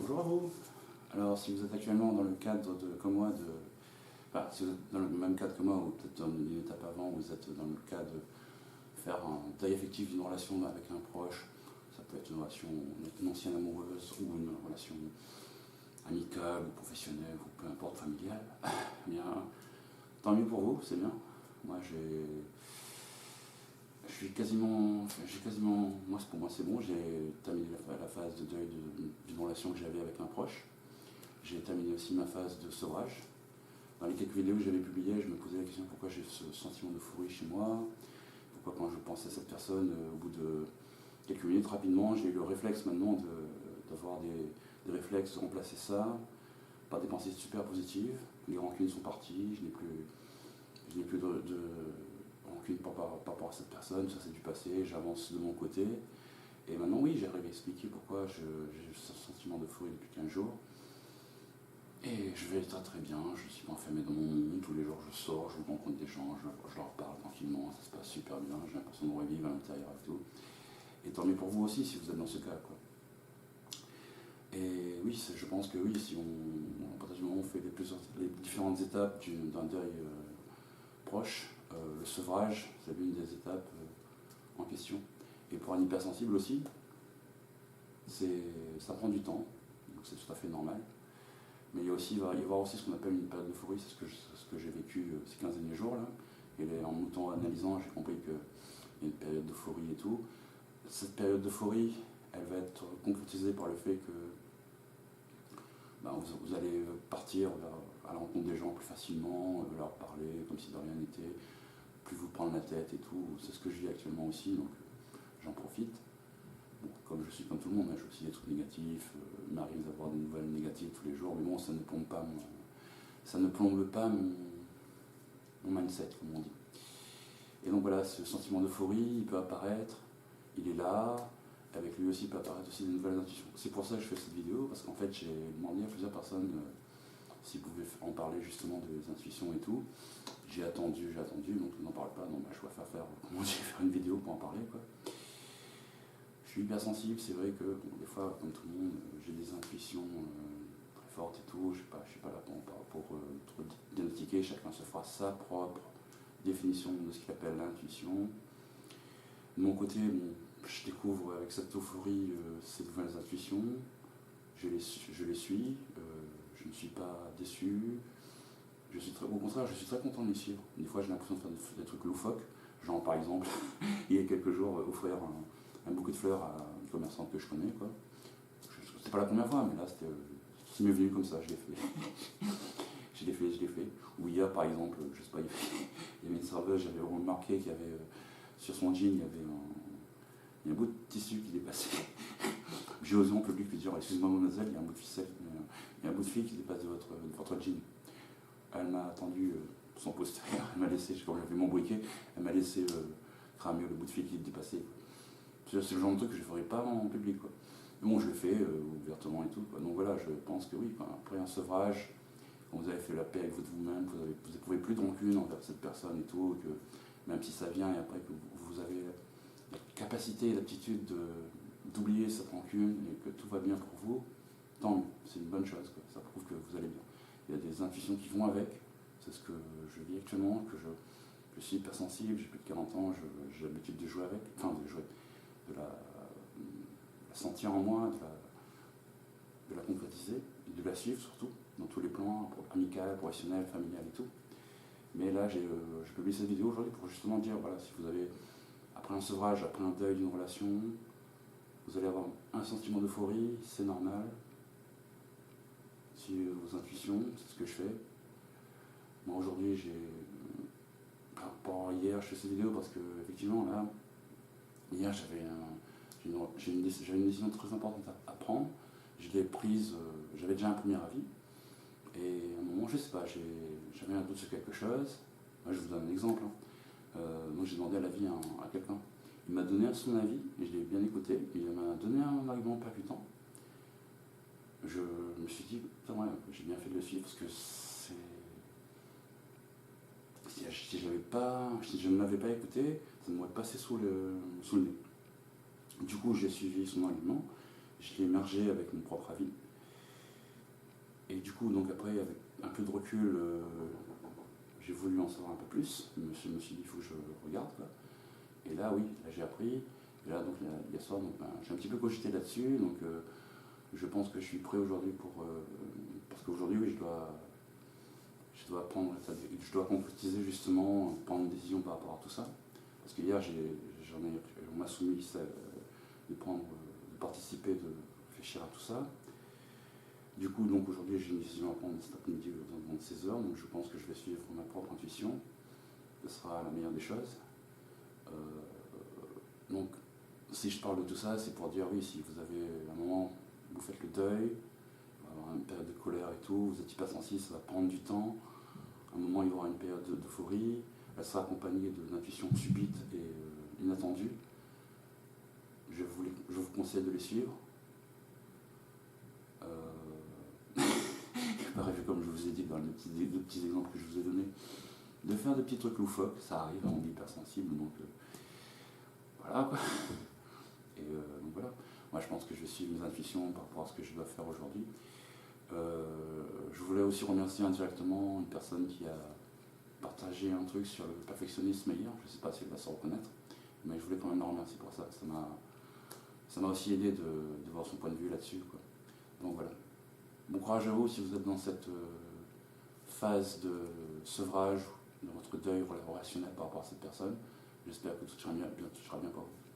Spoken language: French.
Bonjour à vous. Alors, si vous êtes actuellement dans le cadre comme moi, enfin, si vous êtes dans le même cadre que moi, ou peut-être dans une étape avant, vous êtes dans le cas de faire un deuil affectif d'une relation avec un proche, ça peut être une relation, une ancienne amoureuse, ou une relation amicale, ou professionnelle, ou peu importe, familiale, eh bien, tant mieux pour vous, c'est bien. Moi, moi pour moi c'est bon, j'ai terminé la phase de deuil d'une relation que j'avais avec un proche. J'ai terminé aussi ma phase de sevrage. Dans les quelques vidéos que j'avais publiées, je me posais la question pourquoi j'ai ce sentiment d'euphorie chez moi, pourquoi quand je pensais à cette personne, au bout de quelques minutes rapidement, j'ai eu le réflexe maintenant d'avoir des réflexes de remplacer ça par des pensées super positives. Les rancunes sont parties, je n'ai plus de rancune par rapport à cette personne, ça c'est du passé, j'avance de mon côté. Et maintenant oui, j'arrive à expliquer pourquoi j'ai ce sentiment d'euphorie depuis 15 jours. Et je vais très très bien, je ne suis pas enfermé dans mon monde, tous les jours je sors, je rencontre des gens, je leur parle tranquillement, ça se passe super bien, j'ai l'impression de revivre à l'intérieur et tout. Et tant mieux pour vous aussi si vous êtes dans ce cas, quoi. Et oui, je pense que oui, si à partir du moment où on fait les différentes étapes d'un deuil proche, le sevrage, c'est l'une des étapes en question. Et pour un hypersensible aussi, ça prend du temps, donc c'est tout à fait normal. Mais il va y avoir aussi ce qu'on appelle une période d'euphorie, c'est ce que j'ai vécu ces 15 derniers jours là. Et en m'auto-analysant, j'ai compris qu'il y a une période d'euphorie et tout. Cette période d'euphorie, elle va être concrétisée par le fait que vous allez partir à la rencontre des gens plus facilement, leur parler comme si de rien n'était, plus vous prendre la tête et tout. C'est ce que je vis actuellement aussi, donc j'en profite. Bon, comme je suis comme tout le monde, hein, j'ai aussi des trucs négatifs, il m'arrive d'avoir des nouvelles négatives tous les jours, mais bon, ça ne plombe pas mon mindset, comme on dit. Et donc voilà, ce sentiment d'euphorie, il peut apparaître, il est là, avec lui aussi peut apparaître aussi de nouvelles intuitions. C'est pour ça que je fais cette vidéo, parce qu'en fait j'ai demandé à plusieurs personnes s'ils pouvaient en parler justement des intuitions et tout. J'ai attendu, donc ils n'en parlent pas, donc je vais faire une vidéo pour en parler, quoi. Je suis hypersensible, c'est vrai que des fois, comme tout le monde, j'ai des intuitions très fortes et tout, je ne suis pas là pour trop diagnostiquer, chacun se fera sa propre définition de ce qu'il appelle l'intuition. De mon côté, je découvre avec cette euphorie ces nouvelles intuitions, je les suis, je ne suis pas déçu, au contraire, je suis très content de les suivre. Des fois, j'ai l'impression de faire des trucs loufoques, genre par exemple, il y a quelques jours, offrir un bouquet de fleurs à une commerçante que je connais, quoi. C'était pas la première fois, mais là, c'est m'est venu comme ça, je l'ai fait. je l'ai fait. Ou hier, par exemple, je sais pas, il y avait une serveuse, j'avais remarqué qu'il y avait, sur son jean, il y avait un bout de tissu qui dépassait. J'ai osé en public lui dire, excusez-moi mademoiselle, il y a un bout de ficelle, il y a un bout de fil qui dépasse de votre jean. Elle m'a attendu son postérieur, elle m'a laissé, quand j'avais mon briquet, elle m'a laissé cramer le bout de fil qui dépassait. C'est le genre de truc que je ne ferais pas en public, quoi. Mais bon, je le fais ouvertement et tout, quoi. Donc voilà, je pense que oui, après un sevrage, quand vous avez fait la paix avec vous-même, vous n'éprouvez plus de rancune envers cette personne et tout, que même si ça vient et après que vous avez la capacité et l'aptitude d'oublier cette rancune et que tout va bien pour vous, tant mieux, c'est une bonne chose, quoi. Ça prouve que vous allez bien. Il y a des intuitions qui vont avec, c'est ce que je vis actuellement, que je suis hypersensible, j'ai plus de 40 ans, j'ai l'habitude de jouer avec, de la sentir en moi, de la concrétiser, et de la suivre surtout, dans tous les plans, amical, professionnel, familial et tout. Mais là, je publie cette vidéo aujourd'hui pour justement dire, voilà, si vous avez, après un sevrage, après un deuil d'une relation, vous allez avoir un sentiment d'euphorie, c'est normal. Si vos intuitions, c'est ce que je fais. Moi aujourd'hui, par rapport à hier, je fais cette vidéo parce que, effectivement, là, hier, j'avais une décision très importante à prendre. Je l'ai prise, j'avais déjà un premier avis. Et à un moment, je sais pas, j'avais un doute sur quelque chose. Moi, je vous donne un exemple. Moi, j'ai demandé l'avis à quelqu'un. Il m'a donné son avis, et je l'ai bien écouté. Il m'a donné un argument percutant. Je me suis dit, putain, ouais, j'ai bien fait de le suivre parce que si je ne l'avais pas écouté, ça m'aurait passé sous le nez. Du coup, j'ai suivi son argument, je l'ai mergé avec mon propre avis, Et du coup, donc après, avec un peu de recul, j'ai voulu en savoir un peu plus. Je me suis dit, il faut que je regarde, quoi. Et là, oui, là, j'ai appris. Et là, donc, hier soir, donc, j'ai un petit peu cogité là-dessus. Donc, je pense que je suis prêt aujourd'hui pour. Parce qu'aujourd'hui, oui, je dois prendre, je dois concrétiser justement, prendre une décision par rapport à tout ça. Parce que hier, on m'a soumis de prendre, de participer, de réfléchir à tout ça. Du coup, donc aujourd'hui, j'ai une décision à prendre cet après-midi dans 16 heures, donc je pense que je vais suivre ma propre intuition. Ce sera la meilleure des choses. Donc, si je parle de tout ça, c'est pour dire oui, si vous avez un moment, vous faites le deuil, avoir une période de colère et tout, vous êtes hypersensible, ça va prendre du temps. À un moment, il y aura une période d'euphorie, elle sera accompagnée d'une intuition subite et inattendue. Je vous conseille de les suivre. Pareil, comme je vous ai dit dans les deux petits exemples que je vous ai donnés, de faire des petits trucs loufoques, ça arrive, on est hypersensible, donc voilà quoi. Et donc voilà, moi je pense que je vais suivre mes intuitions par rapport à ce que je dois faire aujourd'hui. Je voulais aussi remercier indirectement une personne qui a partagé un truc sur le perfectionnisme hier, je ne sais pas si elle va se reconnaître, mais je voulais quand même la remercier pour ça, ça m'a aussi aidé de voir son point de vue là-dessus, quoi. Donc voilà. Bon courage à vous si vous êtes dans cette phase de sevrage, de votre deuil relationnel par rapport à cette personne. J'espère que tout ira bien pour vous.